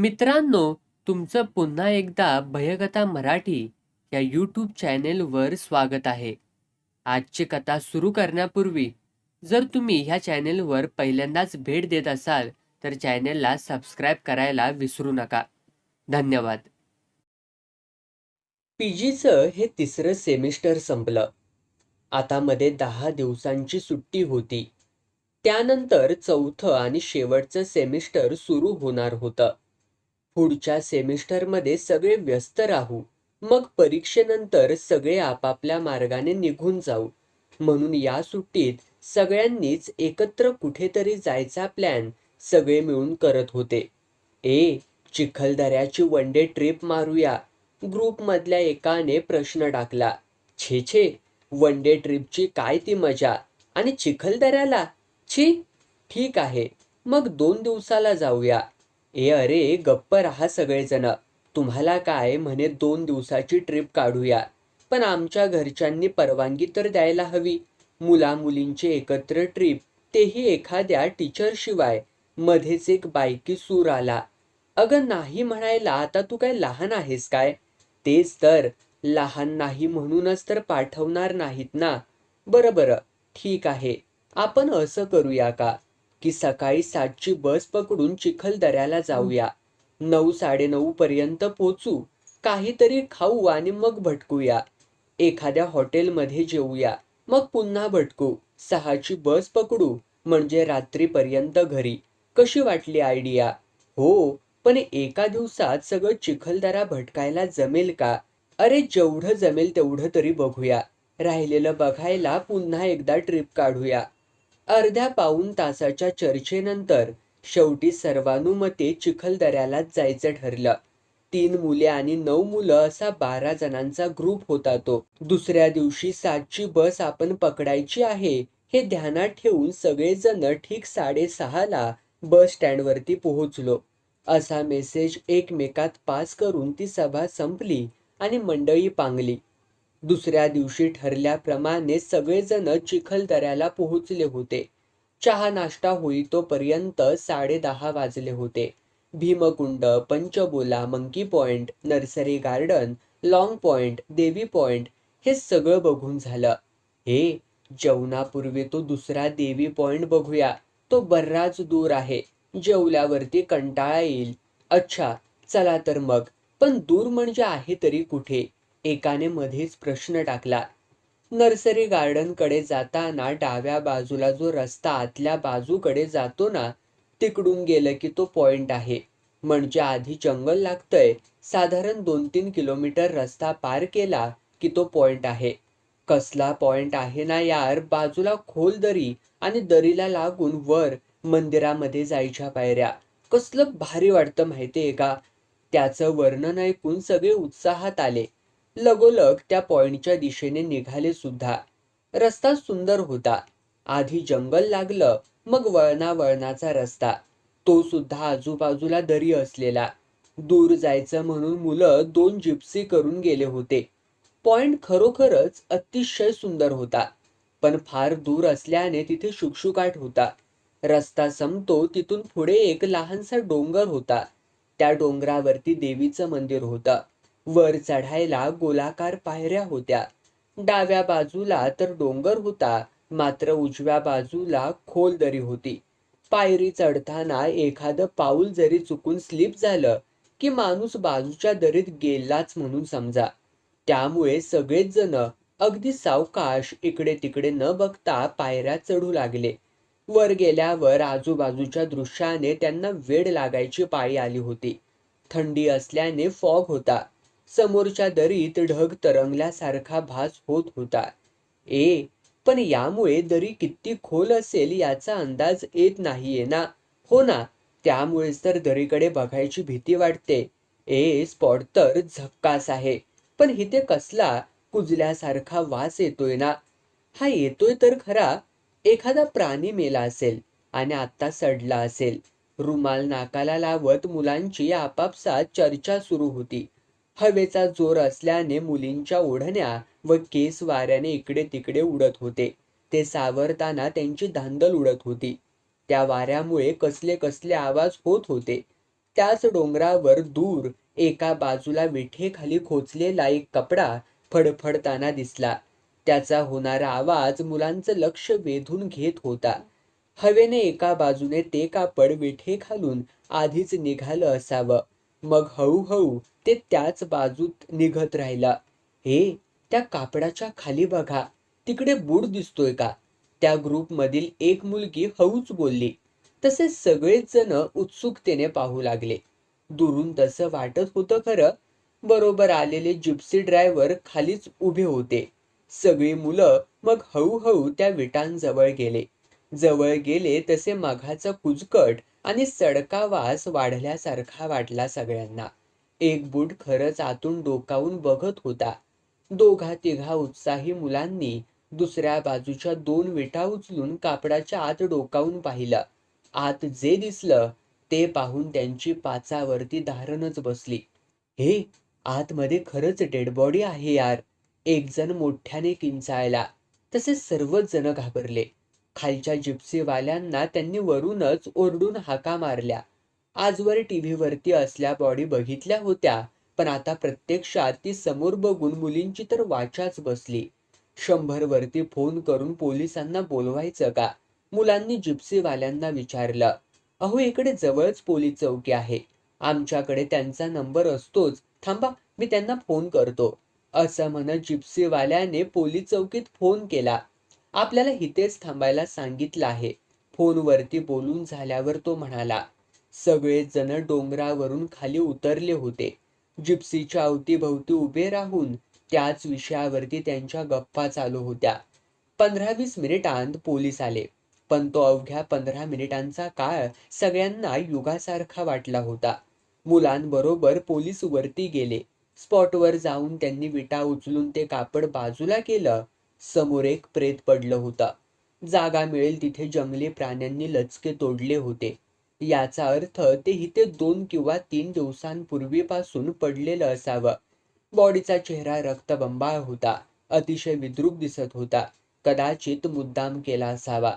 मित्रांनो, तुमचं पुन्हा एकदा भयकथा मराठी या यूट्यूब चॅनेलवर स्वागत आहे. आजची कथा सुरू करण्यापूर्वी जर तुम्ही ह्या चॅनेलवर पहिल्यांदाच भेट देत असाल तर चॅनेलला सबस्क्राईब करायला विसरू नका. धन्यवाद. पीजीचं हे तिसरं सेमिस्टर संपलं. आता मध्ये 10 दिवसांची सुट्टी होती. त्यानंतर चौथं आणि शेवटचं सेमिस्टर सुरू होणार होतं. पुढच्या सेमिस्टरमध्ये सगळे व्यस्त राहू. मग परीक्षेनंतर सगळे आपापल्या मार्गाने निघून जाऊ. म्हणून या सुट्टीत सगळ्यांनीच एकत्र कुठेतरी जायचा प्लॅन सगळे मिळून करत होते. चिखलदऱ्याची वन डे ट्रिप मारूया, ग्रुपमधल्या एकाने प्रश्न टाकला. छे छे, वन डे ट्रिपची काय ती मजा, आणि चिखलदऱ्याला छी. ठीक आहे, मग 2 दिवसाला जाऊया. अरे गप्प राहा सगळेजण. तुम्हाला काय म्हणे 2 दिवसाची ट्रिप काढूया, पण आमच्या घरच्यांनी परवानगी तर द्यायला हवी. मुला-मुलींची एकत्र ट्रिप, तेही एखाद्या टीचरशिवाय. मध्येच एक बायकी सूर आला. अगं नाही म्हणायला आता तू काय लहान आहेस काय? तेच तर, लहान नाही म्हणूनच तर पाठवणार नाहीत ना. बरं बरं, ठीक आहे. आपण असं करूया का, की सकाळी 7ची बस पकडून चिखलदऱ्याला जाऊया. 9-9:30 पर्यंत पोचू. काहीतरी खाऊ आणि मग भटकूया. एखाद्या हॉटेलमध्ये जेवूया. मग पुन्हा भटकू. 6ची बस पकडू, म्हणजे रात्रीपर्यंत घरी. कशी वाटली आयडिया? हो, पण एका दिवसात सगळं चिखलदरा भटकायला जमेल का? अरे जेवढं जमेल तेवढं तरी बघूया. राहिलेलं बघायला पुन्हा एकदा ट्रिप काढूया. अर्ध्या पाऊण तासाच्या चर्चेनंतर शेवटी सर्वानुमते चिखलदऱ्यालाच जायचं ठरलं. 3 मुले आणि 9 मुलं असा 12 जणांचा ग्रुप होता तो. दुसऱ्या दिवशी 7ची बस आपण पकडायची आहे हे ध्यानात ठेवून सगळेजण ठीक 6:30ला बस स्टँडवरती पोहोचलो. असा मेसेज एकमेकात पास करून ती सभा संपली आणि मंडळी पांगली. दुसऱ्या दिवशी ठरल्याप्रमाणे सगळेजण चिखलदऱ्याला पोहोचले होते. चहा नाश्ता होईतोपर्यंत 10:30 वाजले होते. Bhimkund, Panchbola, monkey point, nursery garden, long point, Devi point हे सगळं बघून झालं. जेवणापूर्वी तो दुसरा देवी पॉइंट बघूया. तो बराच दूर आहे. जेवल्यावरती कंटाळा येईल. अच्छा, चला तर मग. पण दूर म्हणजे आहे तरी कुठे? एकाने मध्येच प्रश्न टाकला. नर्सरी गार्डनकडे जाताना डाव्या बाजूला जो रस्ता आतल्या बाजूकडे जातो ना, तिकडून गेलं की तो पॉइंट आहे. म्हणजे आधी जंगल लागतंय. साधारण 2-3 किलोमीटर रस्ता पार केला की तो पॉइंट आहे. कसला पॉइंट आहे ना यार, बाजूला खोल दरी आणि दरीला लागून वर मंदिरामध्ये जायच्या पायऱ्या. कसलं भारी वाटतं माहितीये का? त्याचं वर्णन ऐकून सगळे उत्साहात आले. लगोलग त्या पॉइंटच्या दिशेने निघाले सुद्धा. रस्ता सुंदर होता. आधी जंगल लागलं, मग वळणावळणाचा रस्ता. तो सुद्धा आजूबाजूला दरी असलेला. दूर जायचं म्हणून मुलं 2 जिप्सी करून गेले होते. पॉइंट खरोखरच अतिशय सुंदर होता. पण फार दूर असल्याने तिथे शुकशुकाट होता. रस्ता संपतो तिथून पुढे एक लहानसा डोंगर होता. त्या डोंगरावरती देवीचं मंदिर होतं. वर चढायला गोलाकार पायऱ्या होत्या. डाव्या बाजूला तर डोंगर होता, मात्र उजव्या बाजूला खोल दरी होती. पायरी चढताना एखादं पाऊल जरी चुकून स्लिप झालं की माणूस बाजूच्या दरीत गेलाच म्हणून समजा. त्यामुळे सगळेच जण अगदी सावकाश इकडे तिकडे न बघता पायऱ्या चढू लागले. वर गेल्यावर आजूबाजूच्या दृश्याने त्यांना वेड लागायची पाळी आली होती. थंडी असल्याने फॉग होता. समोरच्या दरीत ढग तरंगल्यासारखा भास होत होता. पण यामुळे दरी किती खोल असेल याचा अंदाज येत नाहीये ना. हो ना, त्यामुळेच तर दरीकडे बघायची भीती वाटते. स्पॉट तर झक्कास आहे, पण इथे कसला कुजल्यासारखा वास येतोय ना. हा येतोय तर खरा, एखादा प्राणी मेला असेल आणि आत्ता सडला असेल. रुमाल नाकाला लावत मुलांची आपापसात चर्चा सुरू होती. हवेचा जोर असल्याने मुलींच्या ओढण्या व केस वाऱ्याने इकडे तिकडे उडत होते. ते सावरताना त्यांची धांदल उडत होती. त्या वाऱ्यामुळे कसले कसले आवाज होत होते. त्याच डोंगरावर दूर एका बाजूला विठेखाली खोचलेला एक कपडा फडफडताना दिसला. त्याचा होणारा आवाज मुलांचं लक्ष वेधून घेत होता. हवेने एका बाजूने ते कापड विठेखालून आधीच निघालं असावं. मग हळूहळू ते त्याच बाजूत निघत राहिलं. हे, त्या कापडाच्या खाली बघा, तिकडे बूट दिसतोय का? त्या ग्रुपमधील एक मुलगी हळूच बोलली. तसे सगळेच जण उत्सुकतेने पाहू लागले. दुरून तसं वाटत होतं खरं. बरोबर आलेले जिप्सी ड्रायव्हर खालीच उभे होते. सगळी मुलं मग हळूहळू त्या विटांजवळ गेले. जवळ गेले तसे मघाचा कुजकट आणि सडका वास वाढल्यासारखा वाटला सगळ्यांना. एक बूट खरंच आतून डोकावून बघत होता. दोघा तिघा उत्साही मुलांनी दुसऱ्या बाजूच्या 2 विटा उचलून कापडाच्या आत डोकावून पाहिलं. आत जे दिसलं ते पाहून त्यांची पाचावरती धारणच बसली. हे, आतमध्ये खरंच डेड बॉडी आहे यार, एक जण मोठ्याने किंचाळला. तसे सर्वच जण घाबरले. खालच्या जिप्सीवाल्यांना त्यांनी वरूनच ओरडून हाका मारल्या. आजवर टीव्हीवरती असल्या बॉडी बघितल्या होत्या, पण आता प्रत्यक्षात ती समोर बघून मुलींची तर वाचाच बसली. 100 वरती फोन करून पोलिसांना बोलवायचं का? मुलांनी जिप्सीवाल्यांना विचारलं. अहो, इकडे जवळच पोलीस चौकी आहे. आमच्याकडे त्यांचा नंबर असतोच. थांबा, मी त्यांना फोन करतो. असं म्हणत जिप्सीवाल्याने पोलीस चौकीत फोन केला. आपल्याला इथेच थांबायला सांगितलं आहे. फोनवरती बोलून झाल्यावर तो म्हणाला. सगळेच जण डोंगरावरून खाली उतरले होते. जिप्सीच्या अवतीभवती उभे राहून त्याच विषयावरती त्यांच्या गप्पा चालू होत्या. 15-20 मिनिटांत पोलीस आले. पण तो अवघ्या 15 मिनिटांचा काळ सगळ्यांना युगासारखा वाटला होता. मुलांबरोबर पोलीस वरती गेले. स्पॉटवर जाऊन त्यांनी विटा उचलून ते कापड बाजूला केलं. समोर एक प्रेत पडलं होतं. जागा मिळेल तिथे जंगली प्राण्यांनी लचके तोडले होते. याचा अर्थ ते इथे 2 किंवा 3 दिवसांपूर्वीपासून पडलेलं असावं. बॉडीचा चेहरा रक्तबंबाळ होता. अतिशय विद्रूप दिसत होता. कदाचित मुद्दाम केला असावा.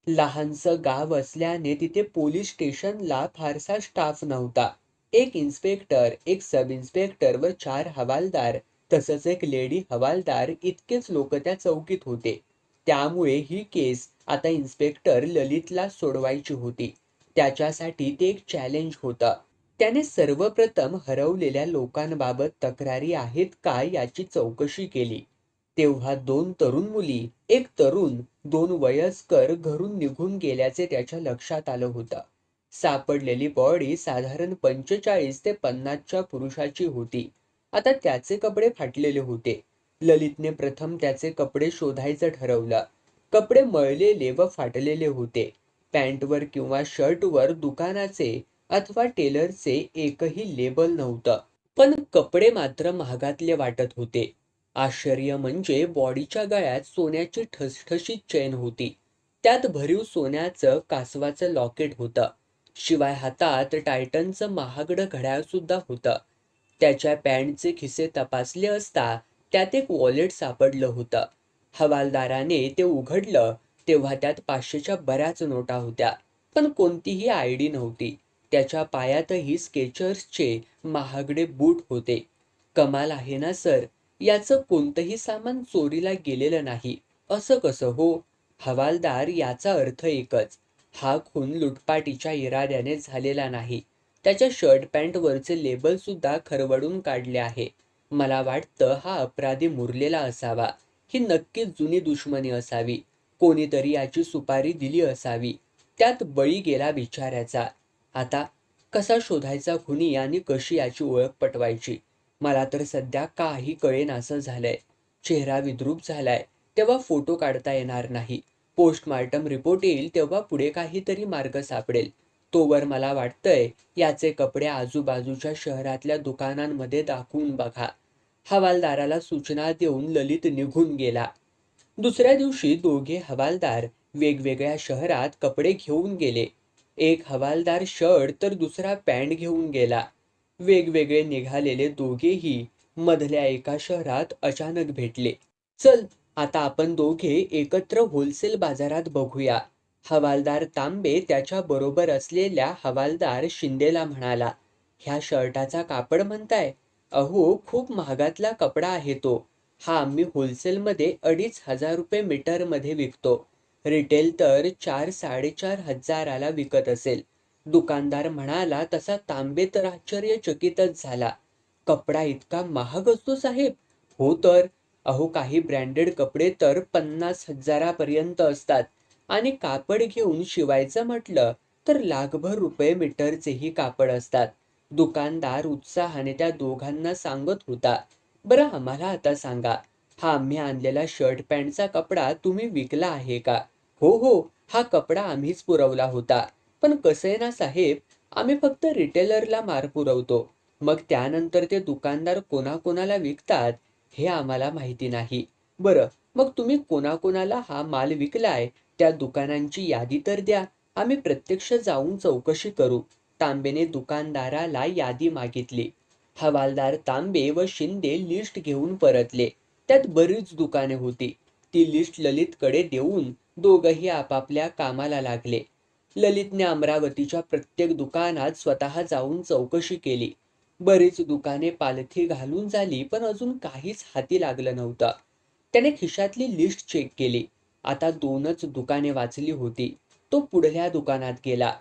लहानसं गाव असल्याने तिथे पोलीस स्टेशनला फारसा स्टाफ नव्हता. एक इन्स्पेक्टर, एक सब इन्स्पेक्टर व 4 हवालदार तसंच एक लेडी हवालदार इतकेच लोक त्या चौकीत होते. त्यामुळे ही केस आता इन्स्पेक्टर ललितला सोडवायची होती. त्याच्यासाठी ते एक चॅलेंज होतं. त्याने सर्वप्रथम हरवलेल्या लोकांबाबत तक्रारी आहेत का याची चौकशी केली. तेव्हा 2 तरुण मुली, एक तरुण, 2 वयस्कर घरून निघून गेल्याचे त्याच्या लक्षात आलं होतं. सापडलेली बॉडी साधारण 45 ते 50च्या पुरुषाची होती. आता त्याचे कपडे फाटलेले होते. ललितने प्रथम त्याचे कपडे शोधायचं ठरवलं. कपडे मळलेले व फाटलेले होते. पॅन्टवर किंवा शर्टवर दुकानाचे अथवा टेलरचे एकही लेबल नव्हतं. पण कपडे मात्र महागातले वाटत होते. आश्चर्य म्हणजे बॉडीच्या गळ्यात सोन्याची ठसठशीत चेन होती. त्यात भरीव सोन्याचं कासवाचं लॉकेट होतं. शिवाय हातात टायटनचं महागडं घड्याळ सुद्धा होतं. त्याच्या पॅन्टचे खिसे तपासले असता त्यात एक वॉलेट सापडलं होतं. हवालदाराने ते उघडलं तेव्हा त्यात 500च्या बऱ्याच नोटा होत्या. पण कोणतीही आयडी नव्हती. त्याच्या पायातही स्केचर्सचे महागडे बूट होते. कमाल आहे ना सर, याचं कोणतंही सामान चोरीला गेलेलं नाही. असं कसं हो? हवालदार, याचा अर्थ एकच, हा खून लुटपाटीच्या इराद्याने झालेला नाही. त्याच्या शर्ट पॅन्टवरचे लेबल सुद्धा खरवडून काढले आहे. मला वाटतं हा अपराधी मुरलेला असावा. ही नक्कीच जुनी दुश्मनी असावी. कोणीतरी याची सुपारी दिली असावी. त्यात बळी गेला बिचाऱ्याचा. आता कसा शोधायचा खुनी आणि कशी याची ओळख पटवायची? मला तर सध्या काही कळेनासं झालंय. चेहरा विद्रूप झालाय तेव्हा फोटो काढता येणार नाही. पोस्टमार्टम रिपोर्ट येईल तेव्हा पुढे काहीतरी मार्ग सापडेल. तोवर मला वाटतंय याचे कपडे आजूबाजूच्या शहरातल्या दुकानांमध्ये दाखवून बघा. हवालदाराला सूचना देऊन ललित निघून गेला. दुसऱ्या दिवशी दोघे हवालदार वेगवेगळ्या शहरात कपडे घेऊन गेले. एक हवालदार शर्ट तर दुसरा पॅन्ट घेऊन गेला. वेगवेगळे निघालेले दोघेही मधल्या एका शहरात अचानक भेटले. चल, आता आपण दोघे एकत्र होलसेल बाजारात बघूया. हवालदार तांबे त्याच्या बरोबर असलेल्या हवालदार शिंदेला म्हणाला, ह्या शर्टाचा कापड म्हणताय? अहो, खूप महागातला कपडा आहे तो. हा आम्ही होलसेलमध्ये 2,500 रुपये मीटरमध्ये विकतो. रिटेल तर 4-4,500ला विकत असेल. दुकानदार म्हणाला तसा तांबे तर आश्चर्यचकितच झाला. कपडा इतका महाग असतो साहेब? हो तर. अहो, काही ब्रँडेड कपडे तर 50,000पर्यंत असतात. आणि कापड घेऊन शिवायचं म्हटलं तर लाखभर रुपये मीटरचेही कापड असतात. दुकानदार उत्साहाने त्या दोघांना सांगत होता. बरं आम्हाला आता सांगा, हा आम्ही आणलेला शर्ट पॅन्टचा कपडा तुम्ही विकला आहे का? हो हो, हा कपडा आम्हीच पुरवला होता. पण कसं आहे ना साहेब, आम्ही फक्त रिटेलरला माल पुरवतो. मग त्यानंतर ते दुकानदार कोणाकोणाला विकतात हे आम्हाला माहिती नाही. बरं, मग तुम्ही कोणाकोणाला हा माल विकलाय त्या दुकानांची यादी तर द्या. आम्ही प्रत्यक्ष जाऊन चौकशी करू. तांबेने दुकानदाराला यादी मागितली. हवालदार तांबे व शिंदे लिस्ट घेऊन परतले. त्यात बरीच दुकाने होती. ती लिस्ट ललितकडे देऊन दोघंही आपापल्या कामाला लागले. ललितने अमरावतीच्या प्रत्येक दुकानात स्वतः जाऊन चौकशी केली. बरीच दुकाने पालथी घालून झाली, पण अजून काहीच हाती लागलं नव्हतं. त्याने खिशातली लिस्ट चेक केली. आता 2च दुकाने वाचली होती. तो पुढल्या दुकानात गेला.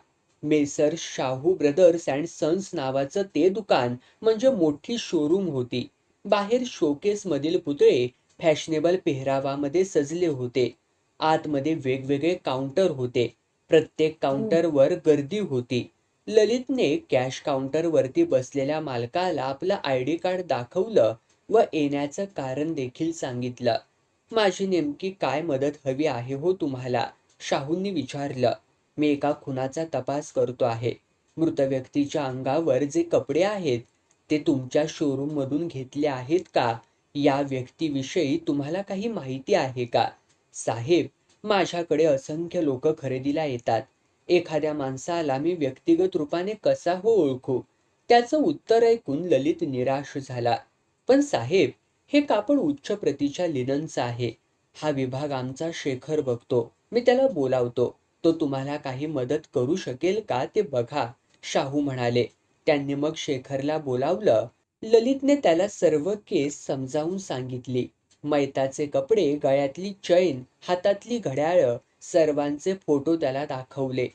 Messrs Shahu brothers and sons नावाचं ते दुकान म्हणजे मोठी शोरूम होती. बाहेर शोकेस मधील पुतळे फॅशनेबल पेहरावामध्ये सजले होते. आतमध्ये वेगवेगळे काउंटर होते. प्रत्येक काउंटरवर गर्दी होती. ललितने कॅश काउंटरवरती बसलेल्या मालकाला आपलं ID कार्ड दाखवलं व येण्याचं कारण देखील सांगितलं. माझी नेमकी काय मदत हवी आहे हो तुम्हाला? शाहूंनी विचारलं. मी एका खुनाचा तपास करतो आहे. मृत व्यक्तीच्या अंगावर जे कपडे आहेत ते तुमच्या शोरूम मधून घेतले आहेत का? या व्यक्तीविषयी तुम्हाला काही माहिती आहे का? साहेब, माझ्याकडे असंख्य लोक खरेदीला येतात. एखाद्या माणसाला मी व्यक्तिगत रूपाने कसा हो ओळखू? त्याचं उत्तर ऐकून ललित निराश झाला. पण साहेब, हे कापड उच्च प्रतीच्या लिननचं आहे. हा विभाग आमचा शेखर बघतो. मी त्याला बोलावतो. तो तुम्हाला काही मदत करू शकेल का ते बघा, शाहू म्हणाले. त्यांनी मग शेखरला बोलावलं. ललितने त्याला सर्व केस समजावून सांगितली. मैताचे कपडे, गळ्यातली चैन, हातातली घड्याळं, सर्वांचे फोटो त्याला दाखवले.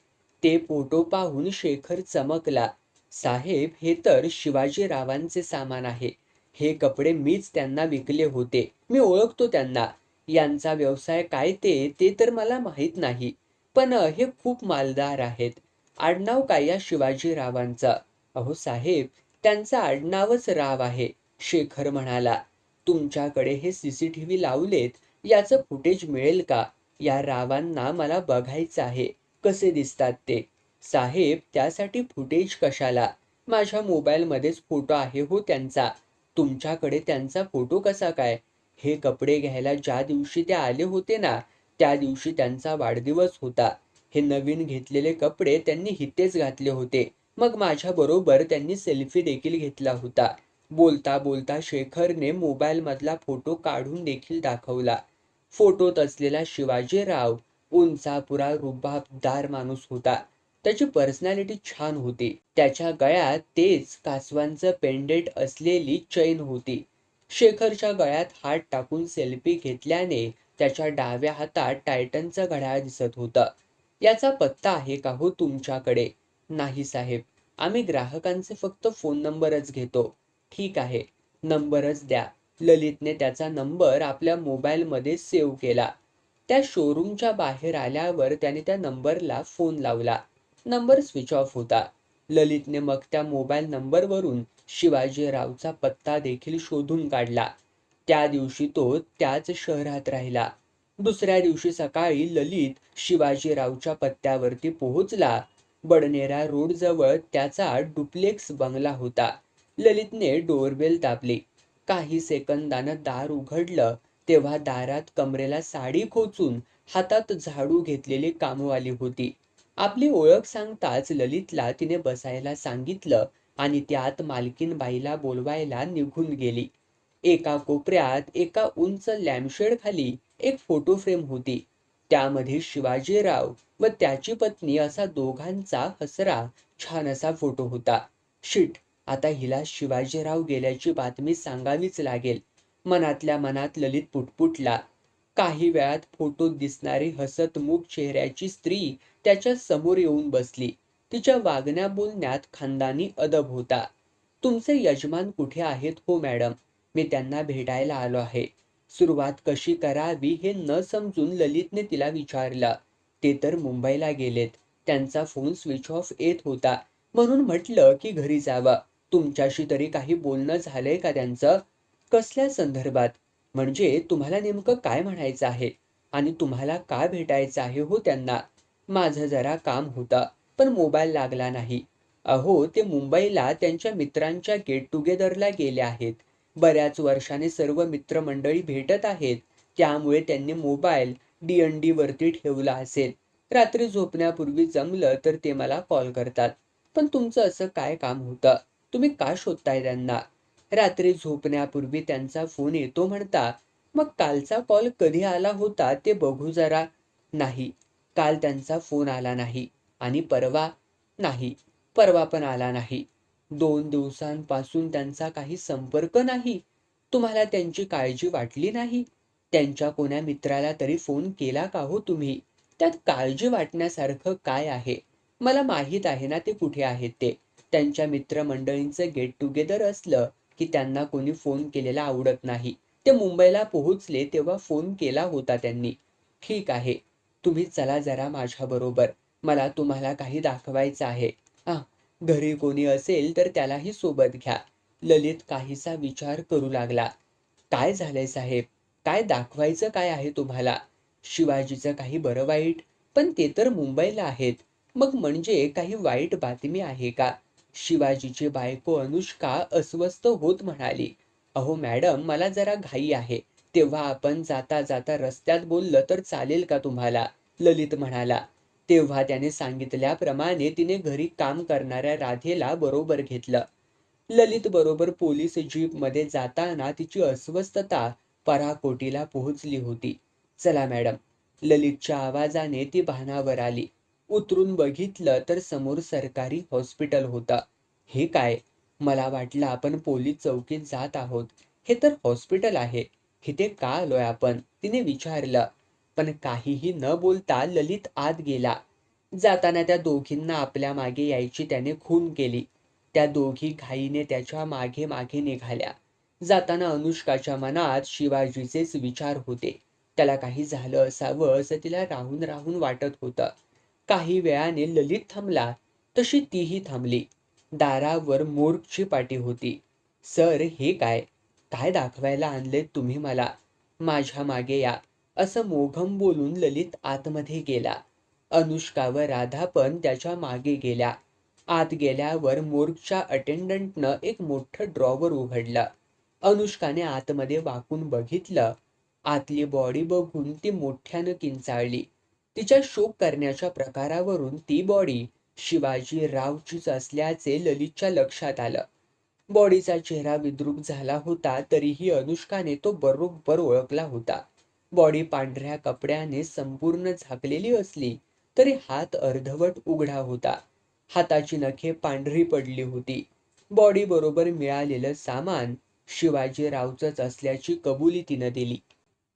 ते फोटो पाहून शेखर चमकला. साहेब, हे तर शिवाजीरावांचे सामान आहे. हे कपडे मीच त्यांना विकले होते. मी ओळखतो त्यांना. यांचा व्यवसाय काय ते तर मला माहित नाही. पण हे खूप मालदार आहेत. आडनाव काय या शिवाजीरावांचं? अहो साहेब, त्यांचं आडनावच राव आहे, शेखर म्हणाला. तुमच्याकडे हे CCTV लावलेत, याचं फुटेज मिळेल का? या रावांना मला बघायचं आहे. कसे दिसतात ते? साहेब, त्यासाठी फुटेज कशाला? माझ्या मोबाईलमध्येच फोटो आहे हो त्यांचा. तुमच्याकडे त्यांचा फोटो कसा काय? हे कपडे घ्यायला ज्या दिवशी ते आले होते ना, त्या दिवशी त्यांचा वाढदिवस होता. हे नवीन घेतलेले कपडे त्यांनी इथेच घातले होते. मग माझ्या बरोबर त्यांनी सेल्फी देखील घेतला होता. बोलता बोलता शेखरने मोबाईलमधला फोटो काढून देखील दाखवला. फोटोत असलेला शिवाजीराव उंचापुरा रुबाबदार माणूस होता. त्याची पर्सनॅलिटी छान होती. त्याच्या गळ्यात तेच कासवांचं पेंडेंट असलेली चैन होती. शेखरच्या गळ्यात हात टाकून सेल्फी घेतल्याने त्याच्या डाव्या हातात टायटनचं घड्याळ दिसत होतं. याचा पत्ता आहे का हो तुमच्याकडे? नाही साहेब, आम्ही ग्राहकांचे फक्त फोन नंबरच घेतो. ठीक आहे, नंबरच द्या. ललितने त्याचा नंबर आपल्या मोबाईलमध्ये सेव्ह केला. त्या शोरूमच्या बाहेर आल्यावर त्याने त्या नंबरला फोन लावला. नंबर स्विच ऑफ होता. ललितने मग त्या मोबाईल नंबरवरून शिवाजीरावचा पत्ता देखील शोधून काढला. त्या दिवशी तो त्याच शहरात राहिला. दुसऱ्या दिवशी सकाळी ललित शिवाजीरावच्या पत्त्यावरती पोहोचला. बडनेरा रोड जवळ त्याचा डुप्लेक्स बंगला होता. ललितने डोरबेल दाबली. काही सेकंदानं दार उघडलं तेव्हा दारात कमरेला साडी खोचून हातात झाडू घेतलेली कामवाली होती. आपली ओळख सांगताच ललितला तिने बसायला सांगितलं आणि त्यात मालकीन बाईला बोलवायला निघून गेली. एका कोपऱ्यात एका उंच लॅम्पशेड खाली एक फोटो फ्रेम होती. त्यामध्ये शिवाजीराव व त्याची पत्नी असा दोघांचा हसरा छान असा फोटो होता. शिट, आता हिला शिवाजीराव गेल्याची बातमी सांगावीच लागेल. मनातल्या मनात ललित पुटपुटला. काही वेळात फोटोत दिसणारी हसतमुख चेहऱ्याची स्त्री त्याच्या समोर येऊन बसली. तिच्या वागण्या बोलण्यात खानदानी अदब होता. तुमचे यजमान कुठे आहेत हो मॅडम? मी त्यांना भेटायला आलो आहे. सुरुवात कशी करावी हे न समजून ललितने तिला विचारलं. ते तर मुंबईला गेलेत. त्यांचा फोन स्विच ऑफ येत होता, म्हणून म्हटलं की घरी जावं. तुमच्याशी तरी काही बोलणं झालंय का त्यांचं? कसल्या संदर्भात? म्हणजे तुम्हाला नेमकं काय म्हणायचं आहे? आणि तुम्हाला का भेटायचं आहे हो त्यांना? माझं जरा काम होतं, पण मोबाईल लागला नाही. अहो, ते मुंबईला त्यांच्या मित्रांच्या गेट टुगेदरला गेले आहेत. बऱ्याच वर्षाने सर्व मित्रमंडळी भेटत आहेत, त्यामुळे त्यांनी मोबाईल D&D वरती ठेवला असेल. रात्री झोपण्यापूर्वी जमलं तर ते मला कॉल करतात. पण तुमचं असं काय काम होतं? तुम्ही का शोधताय त्यांना? रात्री झोपण्यापूर्वी त्यांचा फोन येतो म्हणता. मग कालचा कॉल कधी आला होता ते बघू जरा. नाही, काल त्यांचा फोन आला नाही. आणि परवा? नाही, परवा पण आला नाही. 2 दिवसांपासून त्यांचा काही संपर्क नाही. तुम्हाला त्यांची काळजी वाटली नाही? त्यांच्या कोण्या मित्राला तरी फोन केला का हो तुम्ही? त्यात काळजी वाटण्यासारखं काय आहे? मला माहीत आहे ना ते कुठे आहेत ते. त्यांच्या मित्रमंडळींचं गेट टुगेदर असलं की त्यांना कोणी फोन केलेला आवडत नाही. ते मुंबईला पोहोचले तेव्हा फोन केला होता त्यांनी. ठीक आहे, तुम्ही चला जरा माझ्याबरोबर. मला तुम्हाला काही दाखवायचं आहे. हां, घरी कोणी असेल तर त्यालाही सोबत घ्या. ललित काहीसा विचार करू लागला. काय झालंय साहेब? काय दाखवायचं काय आहे तुम्हाला? शिवाजीचं काही बरं वाईट? पण ते तर मुंबईला आहेत. मग म्हणजे काही वाईट बातमी आहे का? शिवाजीची बायको अनुष्का अस्वस्थ होत म्हणाली. अहो मॅडम, मला जरा घाई आहे. तेव्हा आपण जाता जाता रस्त्यात बोललं तर चालेल का तुम्हाला? ललित म्हणाला. तेव्हा त्याने सांगितल्याप्रमाणे तिने घरी काम करणाऱ्या राधेला बरोबर घेतलं. ललित बरोबर पोलीस जीपमध्ये जाताना तिची अस्वस्थता पराकोटीला पोहोचली होती. चला मॅडम. ललितच्या आवाजाने ती भानावर आली. उतरून बघितलं तर समोर सरकारी हॉस्पिटल होतं. हे काय? मला वाटलं आपण पोलीस चौकीत जात आहोत. हे तर हॉस्पिटल आहे. इथे का आलोय आपण? तिने विचारलं. पण काहीही न बोलता ललित आत गेला. जाताना त्या दोघींना आपल्या मागे यायची त्याने खूण केली. त्या दोघी घाईने त्याच्या मागे मागे निघाल्या. जाताना अनुष्काच्या मनात शिवाजीचेच विचार होते. त्याला काही झालं असावं असं तिला राहून राहून वाटत होतं. काही वेळाने ललित थांबला, तशी तीही थांबली. दारावर मोर्गची पाटी होती. सर, हे काय? काय दाखवायला आणलेत तुम्ही मला? माझ्या मागे या, असं मोघम बोलून ललित आतमध्ये गेला. अनुष्का व राधा पण त्याच्या मागे गेल्या. आत गेल्यावर मोर्गच्या अटेंडंटनं एक मोठं ड्रॉवर उघडलं. अनुष्काने आतमध्ये वाकून बघितलं. आतली बॉडी बघून ती मोठ्यानं किंचाळली. तिच्या शोक करण्याच्या प्रकारावरून ती बॉडी शिवाजी रावचीच असल्याचे ललितच्या लक्षात आलं. बॉडीचा चेहरा विद्रूप झाला होता, तरीही अनुष्काने तो बरोबर ओळखला होता. बॉडी पांढऱ्या कपड्याने संपूर्ण झाकलेली असली तरी हात अर्धवट उघडा होता. हाताची नखे पांढरी पडली होती. बॉडी बरोबर मिळालेलं सामान शिवाजी रावचंच असल्याची कबुली तिनं दिली.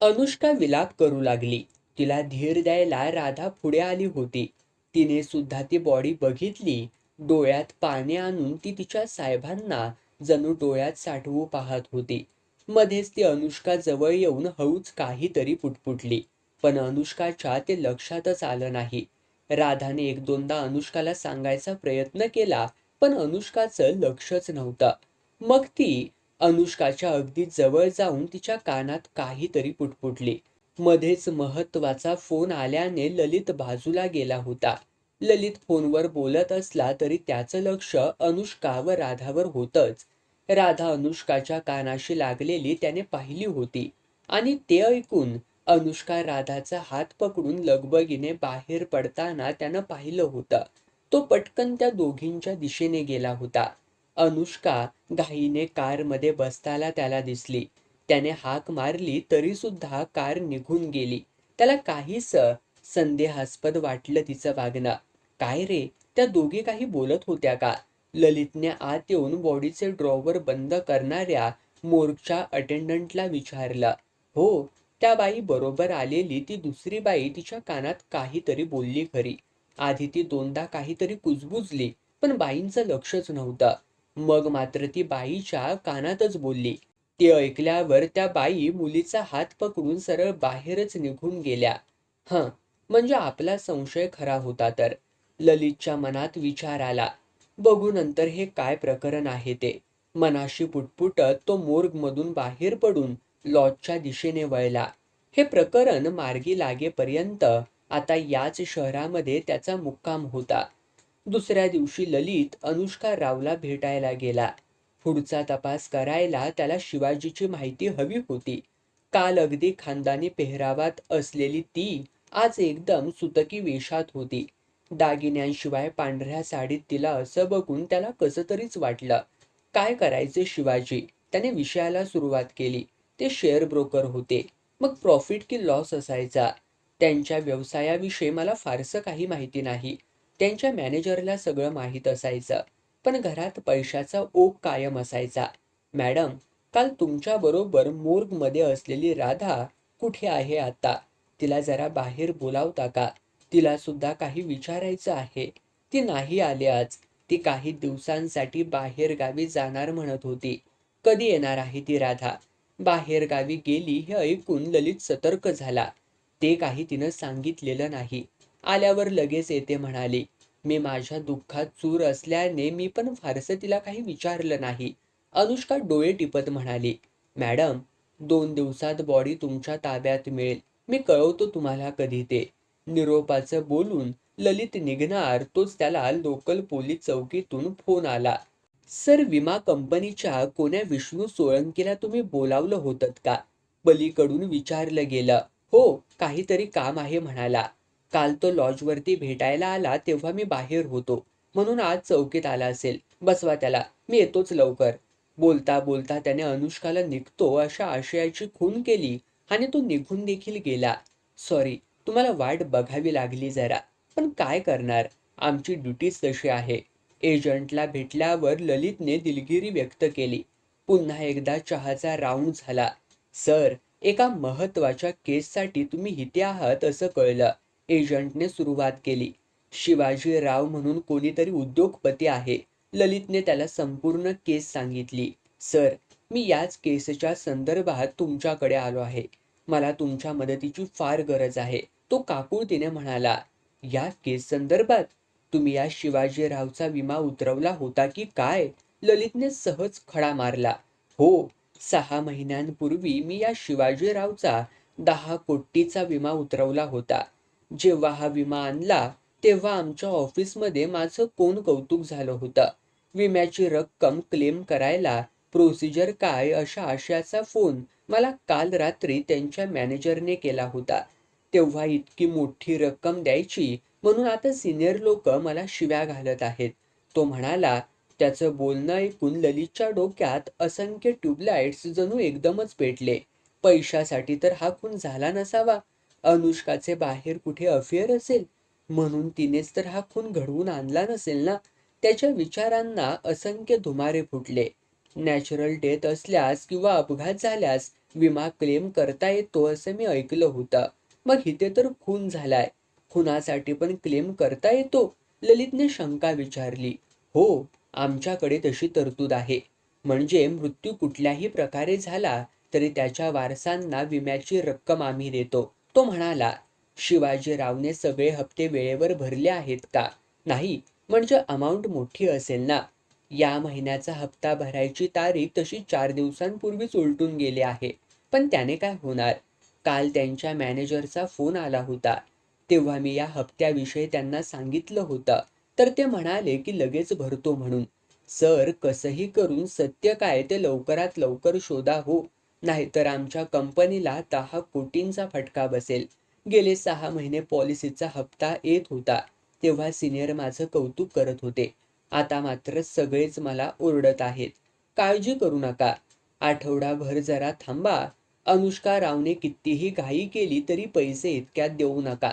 अनुष्का विलाप करू लागली. तिला धीर द्यायला राधा पुढे आली होती. तिने सुद्धा ती बॉडी बघितली. डोळ्यात पाणी आणून ती तिच्या साहेबांना जणू डोळ्यात साठवू पाहत होती. मध्येच ती अनुष्का जवळ येऊन हळूच काहीतरी पुटपुटली. पण अनुष्काच्या ते लक्षातच आलं नाही. राधाने एक दोनदा अनुष्काला सांगायचा प्रयत्न केला, पण अनुष्काचं लक्षच नव्हतं. मग ती अनुष्काच्या अगदी जवळ जाऊन तिच्या कानात काहीतरी पुटपुटली. मध्येच महत्वाचा फोन आल्याने ललित बाजूला गेला होता. ललित फोनवर बोलत असला तरी त्याचं लक्ष अनुष्का व राधावर होतंच. राधा अनुष्काच्या कानाशी लागलेली त्याने पाहिली होती आणि ते ऐकून अनुष्का राधाचा हात पकडून लगबगीने बाहेर पडताना त्यानं पाहिलं होतं. तो पटकन त्या दोघींच्या दिशेने गेला होता. अनुष्का घाईने कारमध्ये बसताना त्याला दिसली. त्याने हाक मारली तरी सुद्धा कार निघून गेली. त्याला काहीसं संदेहास्पद वाटलं तिचं वागणं. काय रे, त्या दोघी काही बोलत होत्या का? ललितने आत येऊन बॉडीचे ड्रॉवर बंद करणाऱ्या मोर्गच्या अटेंडंटला विचारलं. हो, त्या बाई बरोबर आलेली ती दुसरी बाई तिच्या कानात काहीतरी बोलली खरी. आधी ती दोनदा काहीतरी कुजबुजली, पण बाईंचं लक्षच नव्हतं. मग मात्र ती बाईच्या कानातच बोलली. ते ऐकल्यावर त्या बाई मुलीचा हात पकडून सरळ बाहेरच निघून गेल्या. हं, म्हणजे आपला संशय खरा होता तर. ललितच्या मनात विचार आला. बघू नंतर हे काय प्रकरण आहे ते. मनाशी पुटपुटत तो मोर्गमधून बाहेर पडून लॉजच्या दिशेने वळला. हे प्रकरण मार्गी लागेपर्यंत आता याच शहरामध्ये त्याचा मुक्काम होता. दुसऱ्या दिवशी ललित अनुष्का रावला भेटायला गेला. पुढचा तपास करायला त्याला शिवाजीची माहिती हवी होती. काल अगदी खानदानी पेहरावात असलेली ती आज एकदम सुतकी वेशात होती. दागिन्यांशिवाय पांढऱ्या साडीत तिला असं बघून त्याला कसं तरीच वाटलं. काय करायचे शिवाजी? त्याने विषयाला सुरुवात केली. ते शेअर ब्रोकर होते. मग प्रॉफिट की लॉस असायचा? त्यांच्या व्यवसायाविषयी मला फारसं काही माहिती नाही. त्यांच्या मॅनेजरला सगळं माहीत असायचं. पण घरात पैशाचा ओघ कायम असायचा. मॅडम, काल तुमच्याबरोबर मोर्गमध्ये असलेली राधा कुठे आहे आता? तिला जरा बाहेर बोलावता का? तिला सुद्धा काही विचारायचं आहे. ती नाही आली आज. ती काही दिवसांसाठी बाहेर गावी जाणार म्हणत होती. कधी येणार आहे ती राधा? बाहेर गावी गेली हे ऐकून ललित सतर्क झाला. ते काही तिनं सांगितलेलं नाही. आल्यावर लगेच येते म्हणाली. मी माझ्या दुःखात चूर असल्याने मी पण फारसं तिला काही विचारलं नाही. अनुष्का डोळे टिपत म्हणाली. मॅडम, 2 दिवसात बॉडी तुमच्या ताब्यात मिळेल. मी कळवतो तुम्हाला कधी ते. निरोपाचं बोलून ललित निघणार तोच त्याला लोकल पोलीस चौकीतून फोन आला. सर, विमा कंपनीच्या कोण्या विष्णू सोळंकीला तुम्ही बोलावलं होतं का? पलीकडून विचारलं गेलं. हो, काहीतरी काम आहे म्हणाला. काल तो लॉजवरती भेटायला आला तेव्हा मी बाहेर होतो, म्हणून आज चौकीत आला असेल. बसवा त्याला, मी येतोच लवकर. बोलता बोलता त्याने अनुष्काला निघतो अशा आशयाची खूण केली आणि तो निघून देखील गेला. सॉरी, तुम्हाला वाट बघावी लागली जरा. पण काय करणार, आमची ड्युटीच तशी आहे. एजंटला भेटल्यावर ललितने दिलगिरी व्यक्त केली. पुन्हा एकदा चहाचा राऊंड झाला. सर, एका महत्वाच्या केससाठी तुम्ही इथे आहात असं कळलं. एजंटने सुरुवात केली. शिवाजी राव म्हणून कोणीतरी उद्योगपती आहे. ललितने त्याला संपूर्ण केस सांगितली. सर, मी याच केसच्या संदर्भात तुमच्याकडे आलो आहे. मला तुमच्या मदतीची फार गरज आहे, तो काकुळतीने म्हणाला. या केस संदर्भात? तुम्ही या शिवाजीरावचा विमा उतरवला होता की काय? ललितने सहज खडा मारला. हो, 6 महिन्यांपूर्वी मी या शिवाजीरावचा 10 कोटीचा विमा उतरवला होता. जेव्हा हा विमा आणला तेव्हा आमच्या ऑफिसमध्ये माझं कोण कौतुक झालं होतं. विम्याची रक्कम क्लेम करायला प्रोसिजर काय अशा आशयाचा फोन मला काल रात्री त्यांच्या मॅनेजरने केला होता. तेव्हा इतकी मोठी रक्कम द्यायची म्हणून आता सिनियर लोक मला शिव्या घालत आहेत. तो म्हणाला. त्याचं बोलणं ऐकून ललितच्या डोक्यात असंख्य ट्यूबलाइट्स जणू एकदमच पेटले. पैशासाठी तर हा खून झाला नसावा. अनुष्काचे बाहेर कुठे अफेअर असेल म्हणून तिनेच तर हा खून घडवून आणला नसेल ना. त्याच्या विचारांना असंख्य धुमारे फुटले. नॅचरल डेथ असल्यास किंवा अपघात झाल्यास विमा क्लेम करता येतो असं मी ऐकलं होतं. मग इथे तर खून झालाय, खुनासाठी पण क्लेम करता येतो? ललितने शंका विचारली. हो, आमच्याकडे तशी तरतूद आहे. म्हणजे मृत्यू कुठल्याही प्रकारे झाला तरी त्याच्या वारसांना विम्याची रक्कम आम्ही देतो, तो म्हणाला. शिवाजीरावने सगळे हप्ते वेळेवर भरले आहेत का? नाही, म्हणजे अमाऊंट मोठी असेल ना. या महिन्याचा हप्ता भरायची तारीख तशी 4 दिवसांपूर्वीच उलटून गेली आहे. पण त्याने काय होणार? काल त्यांच्या मॅनेजरचा फोन आला होता. तेव्हा मी या हप्त्याविषयी त्यांना सांगितलं होतं, तर ते म्हणाले की लगेच भरतो म्हणून. सर, कसंही करून सत्य काय ते लवकरात लवकर शोधा हो, नाहीतर आमच्या कंपनीला 10 कोटींचा फटका बसेल. गेले 6 महिने पॉलिसीचा हप्ता येत होता तेव्हा सिनियर माझं कौतुक करत होते. आता मात्र सगळेच मला ओरडत आहेत. काळजी करू नका, आठवडाभर जरा थांबा. अनुष्का रावने कितीही घाई केली तरी पैसे इतक्यात देऊ नका.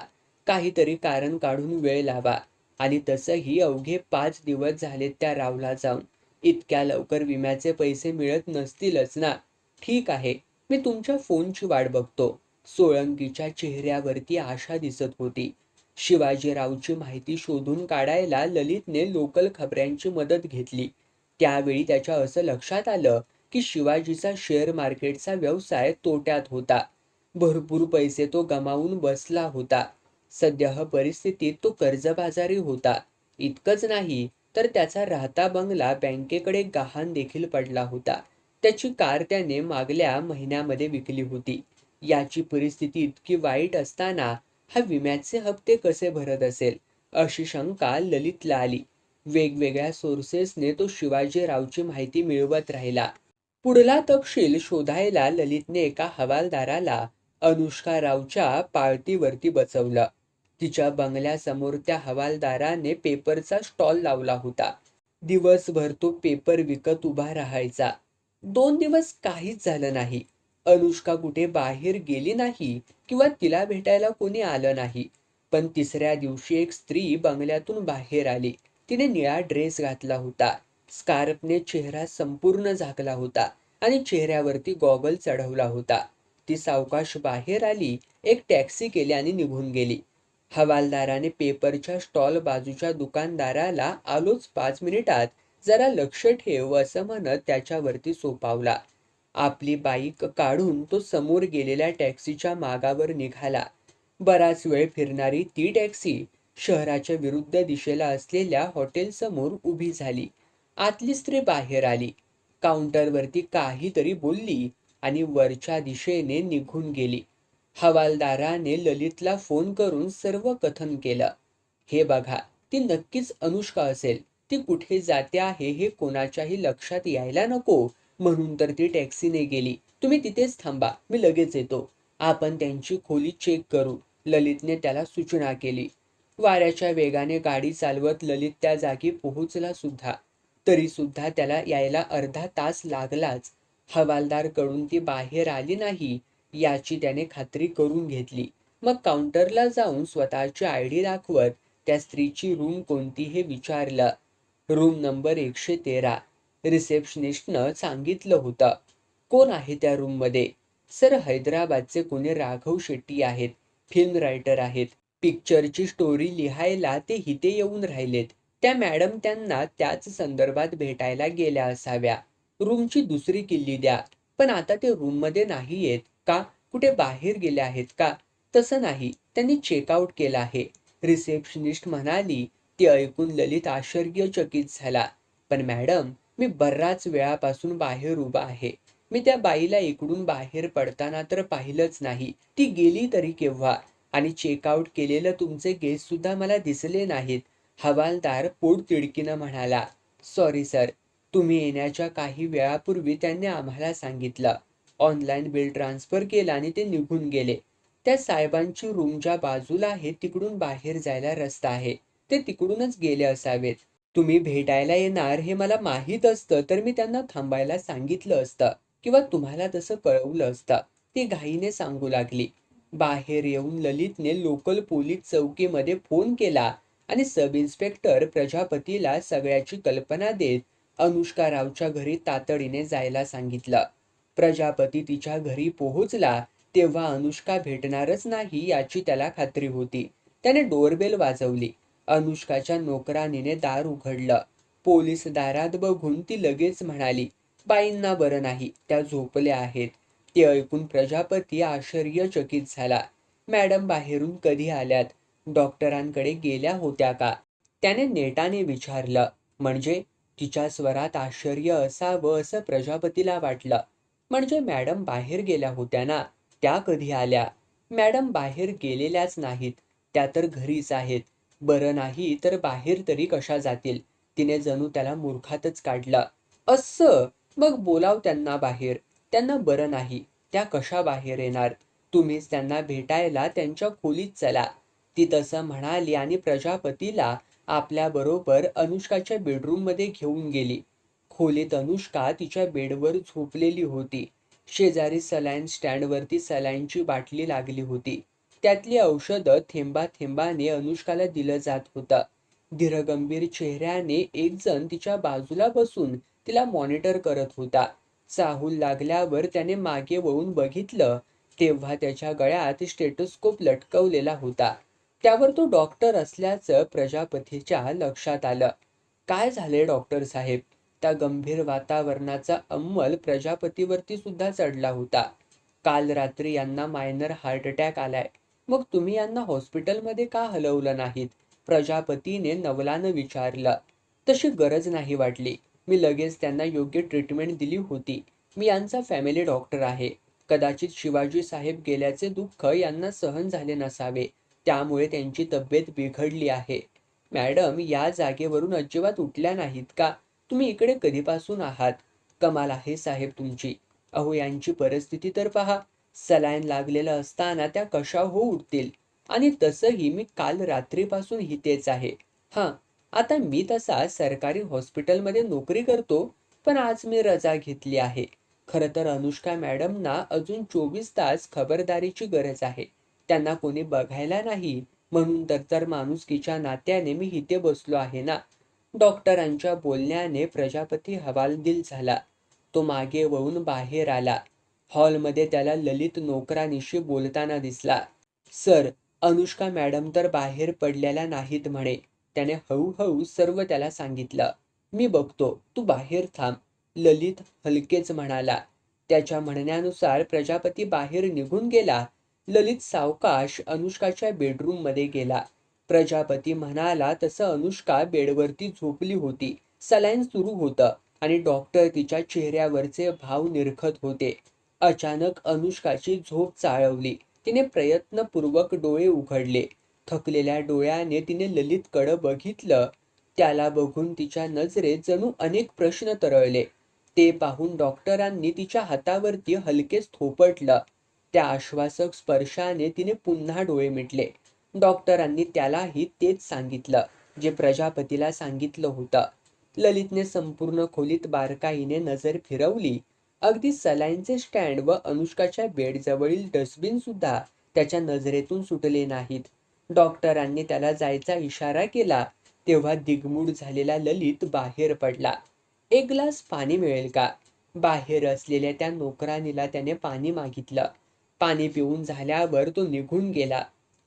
काहीतरी कारण काढून वेळ लावा. आणि तसंही अवघे 5 दिवस झालेत त्या रावला जाऊन. इतक्या लवकर विम्याचे पैसे मिळत नसतीलच ना. ठीक आहे, मी तुमच्या फोनची वाट बघतो. सोळंकीच्या चेहऱ्यावरती आशा दिसत होती. शिवाजीरावची माहिती शोधून काढायला ललितने लोकल खबऱ्यांची मदत घेतली. त्यावेळी त्याच्या असं लक्षात आलं की शिवाजीचा शेअर मार्केटचा व्यवसाय तोट्यात होता. भरपूर पैसे तो गमावून बसला होता. सध्या परिस्थितीत तो कर्जबाजारी होता. इतकंच नाही तर त्याचा राहता बंगला बँकेकडे गहाण देखील पडला होता. त्याची कार त्याने मागल्या महिन्यामध्ये विकली होती. याची परिस्थिती इतकी वाईट असताना हा विम्याचे हप्ते कसे भरत असेल, अशी शंका ललितला आली. वेगवेगळ्या सोर्सेसने तो शिवाजीरावची माहिती मिळवत राहिला. पुढला तपशील शोधायला ललितने एका हवालदाराला अनुष्का रावच्या पाळतीवरती बसवलं. तिच्या बंगल्यासमोर त्या हवालदाराने पेपरचा स्टॉल लावला होता. दिवसभर तो पेपर विकत उभा राहायचा. 2 दिवस काहीच झालं नाही. अनुष्का कुठे बाहेर गेली नाही किंवा तिला भेटायला कोणी आलं नाही. पण तिसऱ्या दिवशी एक स्त्री बंगल्यातून बाहेर आली. तिने निळा ड्रेस घातला होता. स्कार्फने चेहरा संपूर्ण झाकला होता आणि चेहऱ्यावरती गॉगल चढवला होता. ती सावकाश बाहेर आली, एक टॅक्सी केली आणि निघून गेली. हवालदाराने पेपरच्या स्टॉल बाजूच्या दुकानदाराला आलोच 5 मिनिटात, जरा लक्ष ठेव असं म्हणत त्याच्यावरती सोपावला. आपली बाईक काढून तो समोर गेलेल्या टॅक्सीच्या मागावर निघाला. बराच वेळ फिरणारी ती टॅक्सी शहराच्या विरुद्ध दिशेला असलेल्या हॉटेलसमोर उभी झाली. आतली स्त्री बाहेर आली. काउंटरवरती काहीतरी बोलली आणि वरच्या दिशेने निघून गेली. हवालदाराने ललितला फोन करून सर्व कथन केलं. हे बघा, ती नक्कीच अनुष्का असेल. ती कुठे जाते आहे हे कोणाच्याही लक्षात यायला नको, म्हणून तर ती टॅक्सीने गेली. तुम्ही तिथेच थांबा, मी लगेच येतो. आपण त्यांची खोली चेक करू, ललितने त्याला सूचना केली. वाऱ्याच्या वेगाने गाडी चालवत ललित त्या जागी पोहोचला सुद्धा. तरी सुद्धा त्याला यायला अर्धा तास लागलाच. हवालदारकडून ती बाहेर आली नाही याची त्याने खात्री करून घेतली. मग काउंटरला जाऊन स्वतःची आयडी दाखवत त्या स्त्रीची रूम कोणती हे विचारलं. Room number 113. रिसेप्शनिस्टनं सांगितलं होतं. कोण आहे त्या रूममध्ये? सर, हैदराबादचे कोणी राघव शेट्टी आहेत. फिल्म रायटर आहेत. पिक्चरची स्टोरी लिहायला ते इथे येऊन राहिलेत. त्या मॅडम त्यांना त्याच संदर्भात भेटायला गेल्या असाव्या. रूमची दुसरी किल्ली द्या. पण आता ते रूममध्ये नाही आहेत का? कुठे बाहेर गेले आहेत का? तसं नाही, त्यांनी चेकआउट केलं आहे, रिसेप्शनिस्ट म्हणाली. ते ऐकून ललित आश्चर्यचकित झाला. पण मॅडम, मी बराच वेळापासून बाहेर उभा आहे. मी त्या बाईला इकडून बाहेर पडताना तर पाहिलंच नाही. ती गेली तरी केव्हा? आणि चेकआउट केलेलं तुमचे गेस्ट सुद्धा मला दिसले नाहीत. हवालदार पोटतिडकीनं म्हणाला. सॉरी सर, तुम्ही येण्याच्या काही वेळापूर्वी त्यांनी आम्हाला सांगितलं. ऑनलाईन बिल ट्रान्सफर केलं आणि ते निघून गेले. त्या साहेबांची रूम ज्या बाजूला आहे तिकडून बाहेर जायला रस्ता आहे. ते तिकडूनच गेले असावेत. तुम्ही भेटायला येणार हे मला माहीत असतं तर मी त्यांना थांबायला सांगितलं असतं किंवा तुम्हाला तसं कळवलं असतं, ती घाईने सांगू लागली. बाहेर येऊन ललितने लोकल पोलीस चौकीमध्ये फोन केला आणि सब इन्स्पेक्टर प्रजापतीला सगळ्याची कल्पना देत अनुष्का रावच्या घरी तातडीने जायला सांगितलं. प्रजापती तिच्या घरी पोहोचला तेव्हा अनुष्का भेटणारच नाही याची त्याला खात्री होती. त्याने डोरबेल वाजवली. अनुष्काच्या नोकरानीने दार उघडलं. पोलीस दारात बघून ती लगेच म्हणाली, बाईंना बरं नाही, त्या झोपल्या आहेत. ते ऐकून प्रजापती आश्चर्यचकित झाला. मॅडम बाहेरून कधी आल्यात? डॉक्टरांकडे गेल्या होत्या का? त्याने नेटाने विचारलं. म्हणजे? तिच्या स्वरात आश्चर्य असावं असं प्रजापतीला वाटलं. म्हणजे मॅडम बाहेर गेल्या होत्या ना? त्या कधी आल्या? मॅडम बाहेर गेलेल्याच नाहीत, त्या तर घरीच आहेत. बरं नाही तर बाहेर तरी कशा जातील? तिने जणू त्याला मूर्खातच काढलं. असं? मग बोलाव त्यांना बाहेर. त्यांना बरं नाही, त्या कशा बाहेर येणार? तुम्हीच त्यांना भेटायला त्यांच्या खोलीत चला. ती तसं म्हणाली आणि प्रजापतीला आपल्याबरोबर अनुष्काच्या बेडरूममध्ये घेऊन गेली. खोलीत अनुष्का तिच्या बेडवर झोपलेली होती. शेजारी सलाईन स्टँडवरती सलाईनची बाटली लागली होती. त्यातली औषधं थेंबाथेंबाने अनुष्काला दिलं जात होतं. धीरगंभीर चेहऱ्याने एक जण तिच्या बाजूला बसून तिला मॉनिटर करत होता. चाहूल लागल्यावर त्याने मागे वळून बघितलं तेव्हा त्याच्या गळ्यात स्टेथोस्कोप लटकवलेला होता. त्यावर तो डॉक्टर असल्याचं प्रजापतीच्या लक्षात आलं. काय झाले डॉक्टर साहेब? त्या गंभीर वातावरणाचा अंमल प्रजापतीवरती सुद्धा चढला होता. काल रात्री यांना मायनर हार्ट अटॅक आलाय. मग तुम्ही यांना हॉस्पिटलमध्ये का हलवलं नाहीत? प्रजापतीने नवलानं विचारलं. तशी गरज नाही वाटली. मी लगेच त्यांना योग्य ट्रीटमेंट दिली होती. मी यांचा फॅमिली डॉक्टर आहे. कदाचित शिवाजी साहेब गेल्याचे दुःख यांना सहन झाले नसावे. त्यामुळे त्यांची तब्येत बिघडली आहे. मॅडम या जागेवरून अजिबात उठल्या नाहीत का? तुम्ही इकडे कधीपासून आहात? कमाल आहे साहेब तुमची. अहो यांची परिस्थिती तर पहा. सलाईन लागलेलं असताना त्या कशा हो उठतील? आणि तसंही मी काल रात्रीपासून इथेच आहे. हां, आता मी तसा सरकारी हॉस्पिटलमध्ये नोकरी करतो, पण आज मी रजा घेतली आहे. खरं तर अनुष्का मॅडमना अजून 24 तास खबरदारीची गरज आहे. त्यांना कोणी बघायला नाही म्हणून तर माणुसकीच्या नात्याने मी इथे बसलो आहे ना. डॉक्टरांच्या बोलण्याने प्रजापती हवालदिल झाला. तो मागे वळून बाहेर आला. हॉलमध्ये त्याला ललित नोकरानीशी बोलताना दिसला. सर, अनुष्का मॅडम तर बाहेर पडलेल्या नाहीत म्हणे. त्याने हळूहळू सर्व त्याला सांगितलं. मी बघतो, तू बाहेर थांब, ललित हलकेच म्हणाला. त्याच्या म्हणण्यानुसार प्रजापती बाहेर निघून गेला. ललित सावकाश अनुष्काच्या बेडरूम मध्ये गेला. प्रजापती म्हणाला तसं अनुष्का बेडवरती झोपली होती. सलाईन सुरू होतं आणि डॉक्टर तिच्या चेहऱ्यावरचे भाव निरखत होते. अचानक अनुष्काची झोप चाळवली. तिने प्रयत्नपूर्वक डोळे उघडले. थकलेल्या डोळ्याने तिने ललितकडं बघितलं. त्याला बघून तिच्या नजरेत जणू अनेक प्रश्न तरळले. ते पाहून डॉक्टरांनी तिच्या हातावरती हलकेच थोपटलं. त्या आश्वासक स्पर्शाने तिने पुन्हा डोळे मिटले. डॉक्टरांनी त्यालाही तेच सांगितलं जे प्रजापतीला सांगितलं होतं. ललितने संपूर्ण खोलीत बारकाईने नजर फिरवली. अगदी सलाईनचे स्टँड व अनुष्काच्या बेडजवळील डस्टबिन सुद्धा त्याच्या नजरेतून सुटले नाहीत. डॉक्टरांनी त्याला जायचा इशारा केला तेव्हा दिग्मूढ झालेला ललित बाहेर पडला. एक ग्लास पाणी मिळेल का? बाहेर असलेल्या त्या नोकरानीला त्याने पाणी मागितलं. पाणी पिऊन झाल्यावर तो निघून गेला.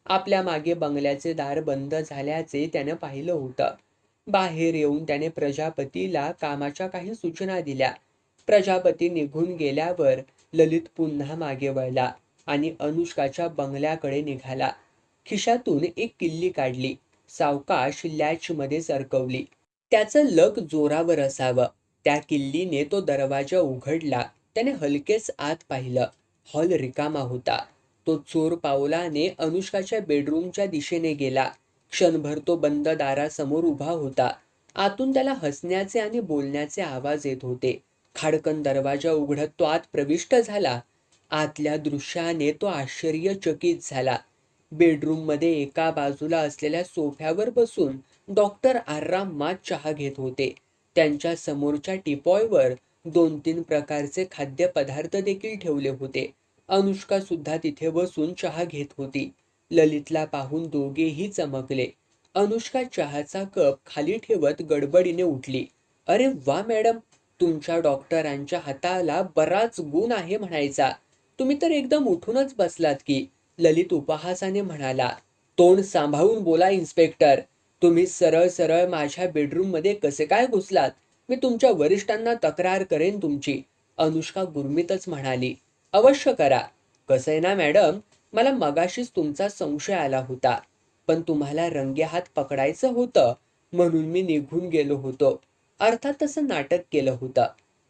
आपल्या मागे बंगल्याचे दार बंद झाल्याचे त्याने पाहिलं होतं. बाहेर येऊन त्याने प्रजापतीला कामाच्या काही सूचना दिल्या. प्रजापती निघून गेल्यावर ललित पुन्हा मागे वळला आणि अनुष्काच्या बंगल्याकडे निघाला. खिशातून एक किल्ली काढली. सावकाश लॅचमध्ये सरकवली. त्याचं लक जोरावर असावं. त्या किल्लीने तो दरवाजा उघडला. त्याने हलकेच आत पाहिलं. हॉल रिकामा होता. तो चोर पावलाने अनुष्काच्या बेडरूमच्या दिशेने गेला. क्षणभर तो बंद दारासमोर उभा होता. आतून त्याला हसण्याचे आणि बोलण्याचे आवाज येत होते. खाडकन दरवाजा उघडत तो आत प्रविष्ट झाला. आतल्या दृश्याने तो आश्चर्यचकित झाला. बेडरूम मध्ये एका बाजूला असलेल्या सोफ्यावर बसून डॉक्टर आरामात चहा घेत होते. त्यांच्या समोरच्या टिपॉयवर 2-3 प्रकारचे खाद्यपदार्थ देखील ठेवले होते. अनुष्का सुद्धा तिथे बसून चहा घेत होती. ललितला पाहून दोघेही चमकले. अनुष्का चहाचा कप खाली ठेवत गडबडीने उठली. अरे वा मॅडम, तुमच्या डॉक्टरांच्या हाताला बराच गुण आहे म्हणायचा. तुम्ही तर एकदम उठूनच बसलात की, ललित उपहासाने म्हणाला. तोंड सांभाळून बोला इन्स्पेक्टर. तुम्ही सरळ सरळ माझ्या बेडरूम मध्ये कसे काय घुसलात? मी तुमच्या वरिष्ठांना तक्रार करेन तुमची, अनुष्का गुरमीतच म्हणाली. अवश्य करा. कसं आहे ना मॅडम, मला मगाशीच तुमचा संशय आला होता. पण तुम्हाला रंगेहात पकडायचं होतं म्हणून मी निघून गेलो होतो. अर्थात तसं नाटक केलं होतं.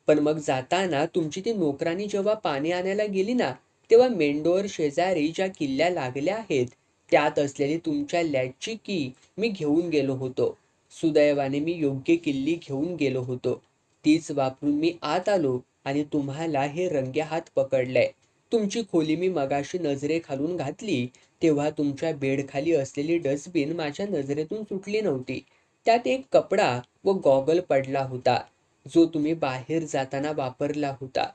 पण मग जाताना तुमची ती नोकरानी जेव्हा पाणी आणायला गेली ना, तेव्हा मेंढोर शेजारी ज्या किल्ल्या लागल्या आहेत त्यात असलेली तुमच्या लॅचची की मी घेऊन गेलो होतो. सुदैवाने मी योग्य किल्ली घेऊन गेलो होतो. तीच वापरून मी आत आलो आणि तुम्हाला हे रंगेहात पकडलंय. तुमची खोली मी मगाशी नजरेखालून घातली तेव्हा तुमच्या बेडखाली असलेली डस्टबिन माझ्या नजरेतून सुटली नव्हती. त्यात एक कपडा व गॉगल पडला होता जो तुम्ही बाहेर जाताना वापरला होता.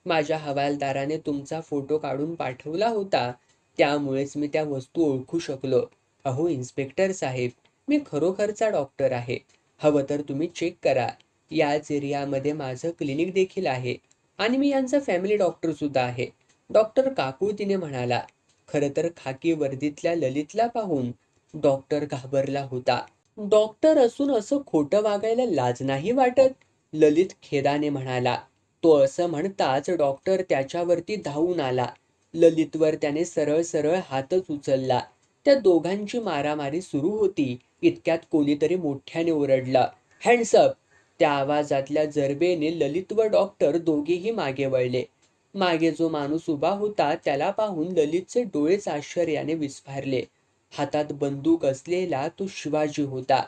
माझ्या हवालदाराने तुमचा फोटो काढून पाठवला होता. त्यामुळेच मी त्या वस्तू ओळखू शकलो. अहो इन्स्पेक्टर साहेब, मी खरोखरचा डॉक्टर आहे. हवं तर तुम्ही चेक करा. याच एरियामध्ये माझं क्लिनिक देखील आहे आणि मी यांचा फॅमिली डॉक्टर सुद्धा आहे. डॉक्टर काकुळतीने म्हणाला. खरं तर खाकी वर्दीतल्या ललितला पाहून डॉक्टर घाबरला होता. डॉक्टर असून असं खोटं वागायला लाज नाही वाटत? ललित खेदाने म्हणाला. तो असं म्हणताच डॉक्टर त्याच्यावरती धावून आला. ललितवर त्याने सरळ सरळ हातच उचलला. त्या दोघांची मारामारी सुरू होती. इतक्यात कोणीतरी मोठ्याने ओरडलं, हँड्स अप. त्या आवाजातल्या जरबेने ललित व डॉक्टर दोघेही मागे वळले. मागे जो माणूस उभा होता त्याला पाहून ललितचे डोळेच आश्चर्याने विस्फारले. हातात बंदूक असलेला तो शिवाजी होता.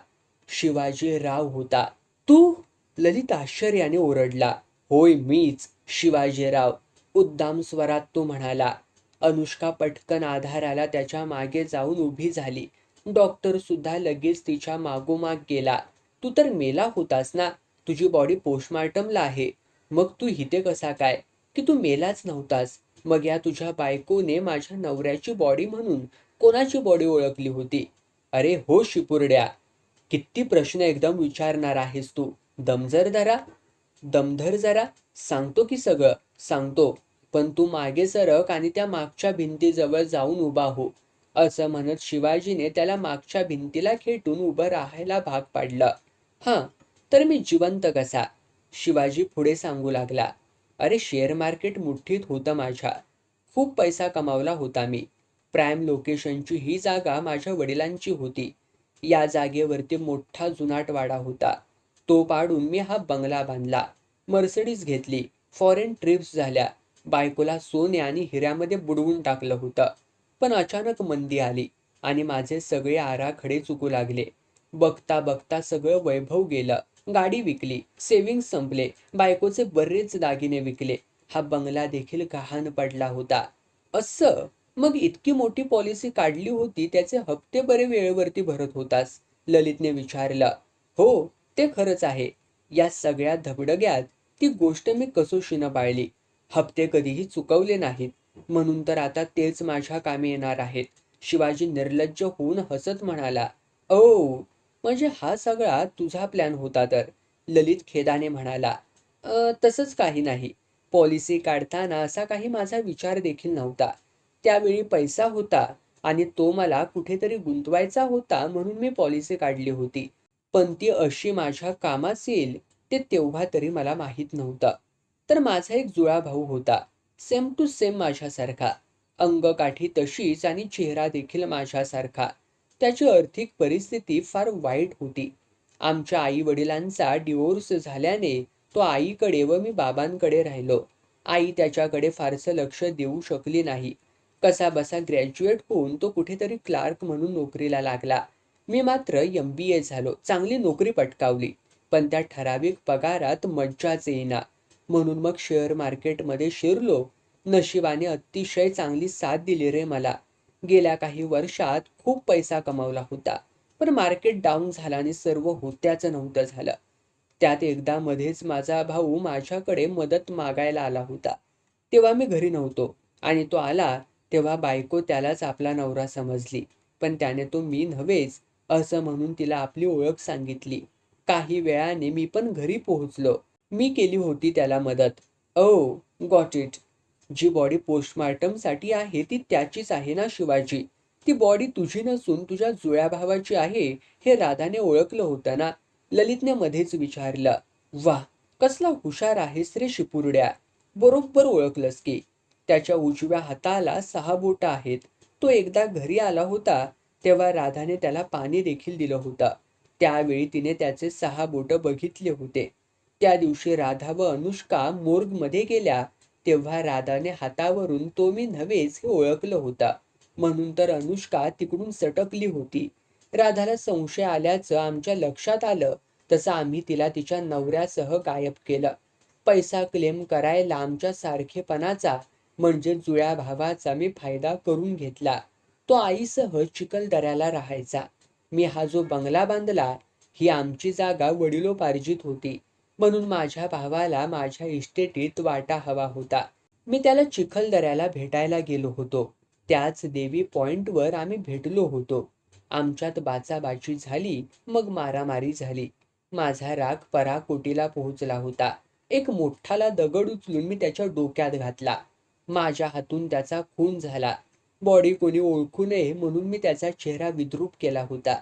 शिवाजी राव होता. तू? ललित आश्चर्याने ओरडला. होय मीच, शिवाजीराव. उद्दाम स्वरात तो म्हणाला. अनुष्का पटकन आधाराला त्याच्या मागे जाऊन उभी झाली. डॉक्टर सुद्धा लगेच तिच्या मागोमाग गेला. तू तर मेला होतास ना? तुझी बॉडी पोस्टमार्टमला आहे. मग तू इथे कसा काय? की तू मेलाच नव्हतास. मग या तुझ्या बायकोने माझ्या नवऱ्याची बॉडी म्हणून कोणाची बॉडी ओळखली होती? अरे हो शिपुर्ड्या, किती प्रश्न एकदम विचारणार आहेस तू? दमजर धरा. दमधर जरा. सांगतो की सगळं सांगतो. पण तू मागे सरक आणि त्या मागच्या भिंतीजवळ जाऊन उभा हो. असं म्हणत शिवाजीने त्याला मागच्या भिंतीला खेटून उभं राहायला भाग पाडलं. हां, तर मी जिवंत कसा? शिवाजी पुढे सांगू लागला. अरे शेअर मार्केट मुठ्ठीत होतं माझ्या. खूप पैसा कमावला होता मी. प्राईम लोकेशनची ही जागा माझ्या वडिलांची होती. या जागेवरती मोठा जुनाट वाडा होता. तो पाडून मी हा बंगला बांधला. मर्सिडीज घेतली. फॉरेन ट्रिप्स झाल्या. बायकोला सोने आणि हिऱ्यामध्ये बुडवून टाकलं होतं. पण अचानक मंदी आली आणि माझे सगळे आराखडे चुकू लागले. बघता बघता सगळं वैभव गेलं. गाडी विकली. सेव्हिंग्ज संपले. बायकोचे बरेच दागिने विकले. हा बंगला देखील गहाण पडला होता. असं? मग इतकी मोठी पॉलिसी काढली होती, त्याचे हप्ते बरे वेळेवरती भरत होतास? ललितने विचारलं. हो, ते खरंच आहे. या सगळ्या धबडग्यात ती गोष्ट मी कसोशीनं पाळली. हप्ते कधीही चुकवले नाहीत. म्हणून तर आता तेच माझ्या कामी येणार आहेत. शिवाजी निर्लज्ज होऊन हसत म्हणाला. ओ, म्हणजे हा सगळा तुझा प्लॅन होता तर? ललित खेदाने म्हणाला. तसंच काही नाही. पॉलिसी काढताना असा काही माझा विचार देखील नव्हता. त्यावेळी पैसा होता आणि तो मला कुठेतरी गुंतवायचा होता म्हणून मी पॉलिसी काढली होती. पण ती अशी माझ्या कामास येईल ते तेव्हा तरी मला माहीत नव्हतं. तर माझा एक जुळा भाऊ होता. सेम टू सेम माझ्यासारखा. अंगकाठी तशीच आणि चेहरा देखील माझ्यासारखा. त्याची आर्थिक परिस्थिती फार वाईट होती. आमच्या आई वडिलांचा डिवोर्स झाल्याने तो आईकडे व मी बाबांकडे राहिलो. आई त्याच्याकडे फारसं लक्ष देऊ शकली नाही. कसाबसा ग्रॅज्युएट होऊन तो कुठेतरी क्लार्क म्हणून नोकरीला लागला. मी मात्र MBA झालो. चांगली नोकरी पटकावली. पण त्या ठराविक पगारात मज्जाच येईना. म्हणून मग शेअर मार्केटमध्ये शिरलो. नशिबाने अतिशय चांगली साथ दिली रे मला. गेल्या काही वर्षात खूप पैसा कमावला होता. पण मार्केट डाऊन झाला आणि सर्व होत्याचं नव्हतं झालं. त्यात एकदा मध्येच माझा भाऊ माझ्याकडे मदत मागायला आला होता. तेव्हा मी घरी नव्हतो आणि तो आला तेव्हा बायको त्यालाच आपला नवरा समजली. पण त्याने तो मी नव्हेच असं म्हणून तिला आपली ओळख सांगितली. काही वेळाने मी पण घरी पोहोचलो. मी केली होती त्याला मदत. ओ, गॉट इट. जी बॉडी पोस्टमार्टमसाठी आहे ती त्याचीच आहे ना शिवाजी? ती बॉडी तुझी नसून तुझ्या जुळ्या भावाची आहे हे राधाने ओळखलं होतं ना? ललितने मध्येच विचारलं. वाह, कसला हुशार आहेस रे शिपुर्ड्या. बरोबर ओळखलंस की. त्याच्या उजव्या हाताला 6 बोटं आहेत. तो एकदा घरी आला होता तेव्हा राधाने त्याला पाणी देखील दिलं होतं. त्यावेळी तिने त्याचे 6 बोटं बघितले होते. त्या दिवशी राधा व अनुष्का मोर्गमध्ये गेल्या तेव्हा राधाने हातावरून तो मी नव्हेच हे ओळखलं होतं. म्हणून तर अनुष्का तिकडून सटकली होती. राधाला संशय आल्याचं आमच्या लक्षात आलं तसं आम्ही तिला तिच्या नवऱ्यासह गायब केलं. पैसा क्लेम करायला आमच्या सारखेपणाचा म्हणजे जुळ्या भावाचा मी फायदा करून घेतला. तो आईसह चिखलदऱ्याला राहायचा. मी हा जो बंगला बांधला ही आमची जागा वडिलोपार्जित होती. म्हणून माझ्या भावाला माझ्या इस्टेटीत वाटा हवा होता. मी त्याला चिखलदऱ्याला भेटायला गेलो होतो. त्याच देवी पॉइंटवर आम्ही भेटलो होतो. आमच्यात बाचाबाची झाली, मग मारामारी झाली. माझा राग पराकोटीला पोहोचला होता. एक मोठाला दगड उचलून मी त्याच्या डोक्यात घातला. माझ्या हातून त्याचा खून झाला. बॉडी कोणी ओळखू नये म्हणून मी त्याचा चेहरा विद्रूप केला होता.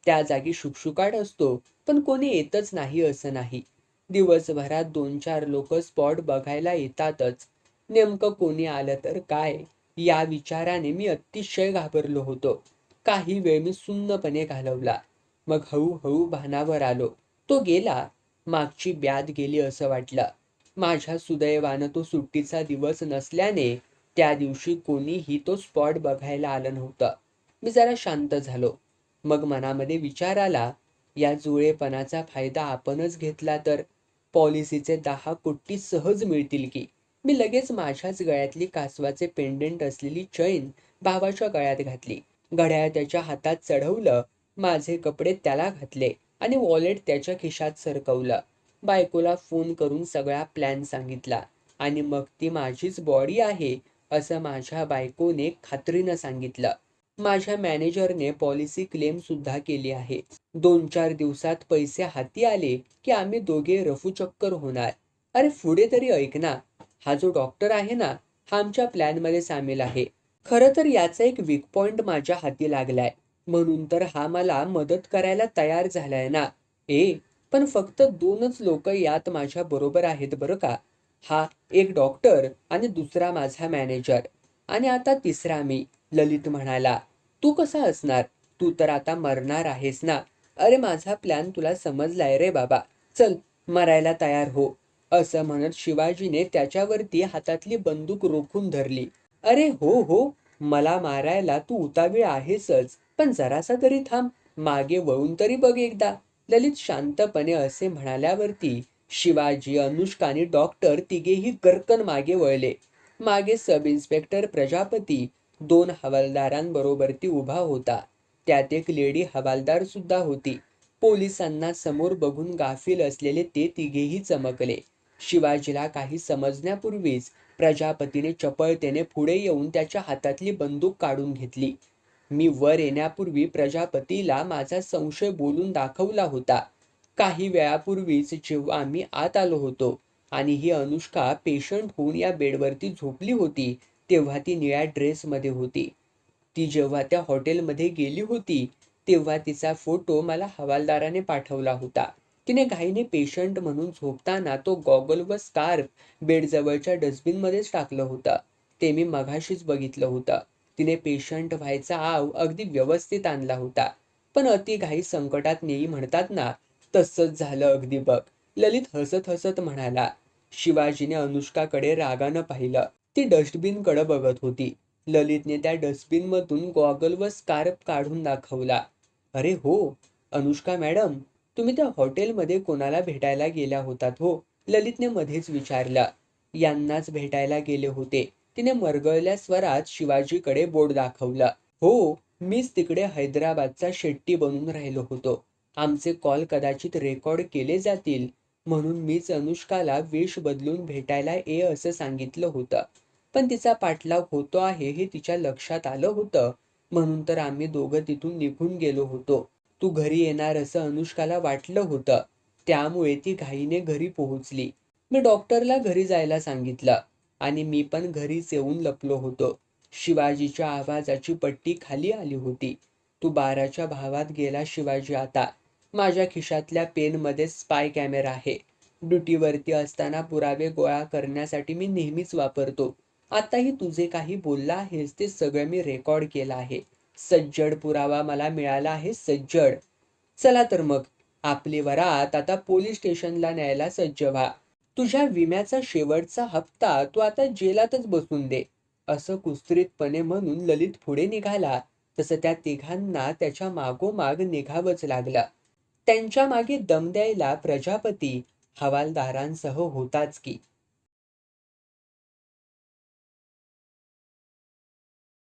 त्या जागी शुकशुकाट असतो, पण कोणी येतच नाही असं नाही. दिवसभरात 2-4 लोक स्पॉट बघायला येतातच. नेमकं कोणी आलं तर काय, या विचाराने मी अतिशय घाबरलो होतो. काही वेळ मी सुन्नपणे घालवला. मग हळूहळू भानावर आलो. तो गेला. मागची ब्याद गेली असं वाटलं. माझ्या सुदैवानं तो सुट्टीचा दिवस नसल्याने त्या दिवशी कोणीही तो स्पॉट बघायला आलं नव्हतं. मी जरा शांत झालो. मग मनामध्ये विचार आला, या जुळेपणाचा फायदा आपणच घेतला तर पॉलिसीचे 10 कोटी सहज मिळतील की. मी लगेच माझ्याच गळ्यातली कासवाचे पेंडंट असलेली चैन भावाच्या गळ्यात घातली. घड्याळ त्याच्या हातात चढवलं. माझे कपडे त्याला घातले आणि वॉलेट त्याच्या खिशात सरकवलं. बायकोला फोन करून सगळा प्लॅन सांगितला आणि मग ती माझीच बॉडी आहे असं माझ्या बायकोने खात्रीनं सांगितलं. माझ्या मॅनेजरने पॉलिसी क्लेम सुद्धा केली आहे. 2-4 दिवसात पैसे हाती आले की आम्ही दोघे रफूचक्कर होणार. अरे पुढे तरी ऐक ना. हा जो डॉक्टर आहे ना, हा आमच्या प्लॅनमध्ये सामील आहे. खरं तर याचा एक वीक पॉइंट माझ्या हाती लागलाय, म्हणून तर हा मला मदत करायला तयार झालाय ना. पण फक्त 2च लोक यात माझ्या बरोबर आहेत बरं का. हा एक डॉक्टर आणि दुसरा माझा मॅनेजर. आणि आता तिसरा मी. ललित म्हणाला. तू कसा असणार? तू तर आता मरणार आहेस ना. अरे माझा प्लॅन तुला समजलाय रे बाबा. चल मरायला तयार हो. असं म्हणत शिवाजीने त्याच्यावरती हातातली बंदूक रोखून धरली. अरे हो हो, मला मारायला तू उतावीळ आहेसच, पण जरासा तरी थांब. मागे वळून तरी बघ एकदा. ललित शांतपणे असे म्हणाल्यावरती शिवाजी, अनुष्का आणि डॉक्टर तिघेही गर्कन मागे वळले. मागे सब इन्स्पेक्टर प्रजापती 2 हवालदारांबरोबर ती उभा होता. त्यात एक लेडी हवालदार सुद्धा होती. पोलिसांना समोर बघून गाफील असलेले ते तिघेही चमकले. शिवाजीला काही समजण्यापूर्वीच प्रजापतीने चपळतेने पुढे येऊन त्याच्या हातातली बंदूक काढून घेतली. मी वर येण्यापूर्वी प्रजापतीला माझा संशय बोलून दाखवला होता. काही वेळापूर्वीच जेव्हा आम्ही आत आलो होतो आणि ही अनुष्का पेशंट होऊन या बेडवरती झोपली होती, तेव्हा ती निळ्या ड्रेसमध्ये होती. ती जेव्हा त्या हॉटेलमध्ये गेली होती तेव्हा तिचा फोटो मला हवालदाराने पाठवला होता. तिने घाईने पेशंट म्हणून झोपताना तो गॉगल व स्कार्फ बेडजवळच्या डस्टबिनमध्येच टाकलं होतं. ते मी मघाशीच बघितलं होतं. तिने पेशंट व्हायचा आव अगदी व्यवस्थित आणला होता. पण अति घाई संकटात नेई म्हणतात ना, तसंच झालं अगदी बघ. ललित हसत हसत म्हणाला. शिवाजीने अनुष्काकडे रागानं पाहिलं. ती डस्टबिनकडे बघत होती. ललितने त्या डस्टबिनमधून गॉगल व स्कार्फ काढून दाखवला. अरे हो, अनुष्का मॅडम, तुम्ही त्या हॉटेलमध्ये कोणाला भेटायला गेल्या होतात हो? ललितने मध्येच विचारलं. यांनाच भेटायला गेले होते. तिने मरगळल्या स्वरात शिवाजीकडे बोट दाखवलं. हो, मीच तिकडे हैदराबादचा शेट्टी बनून राहिलो होतो. आमचे कॉल कदाचित रेकॉर्ड केले जातील म्हणून मीच अनुष्काला वेश बदलून भेटायला ये असं सांगितलं होतं. पण तिचा पाठलाग होतो आहे हे तिच्या लक्षात आलं होतं, म्हणून तर आम्ही दोघं तिथून निघून गेलो होतो. तू घरी येणार असं अनुष्काला वाटलं होतं, त्यामुळे ती घाईने घरी पोहोचली. मी डॉक्टरला घरी जायला सांगितलं आणि मी पण घरीच येऊन लपलो होतो. शिवाजीच्या आवाजाची पट्टी खाली आली होती. तू 12च्या भावात गेला शिवाजी आता. माझ्या खिशातल्या पेनमध्ये स्पाय कॅमेरा आहे. ड्युटीवरती असताना पुरावे गोळा करण्यासाठी मी नेहमीच वापरतो. आताही तुझे काही बोलला आहेस ते सगळं मी रेकॉर्ड केलं आहे. सज्जड पुरावा मला मिळाला आहे, सज्जड. चला तर मग, आपली वरात आता पोलीस स्टेशनला न्यायला सज्ज व्हा. तुझ्या विम्याचा शेवटचा हप्ता तू आता जेलातच बसून दे. असं कुत्सितपणे म्हणून ललित पुढे निघाला तसं त्या तिघांना त्याच्या मागोमाग निघावंच लागलं. त्यांच्या मागे दम द्यायला प्रजापती हवालदारांसह होताच की.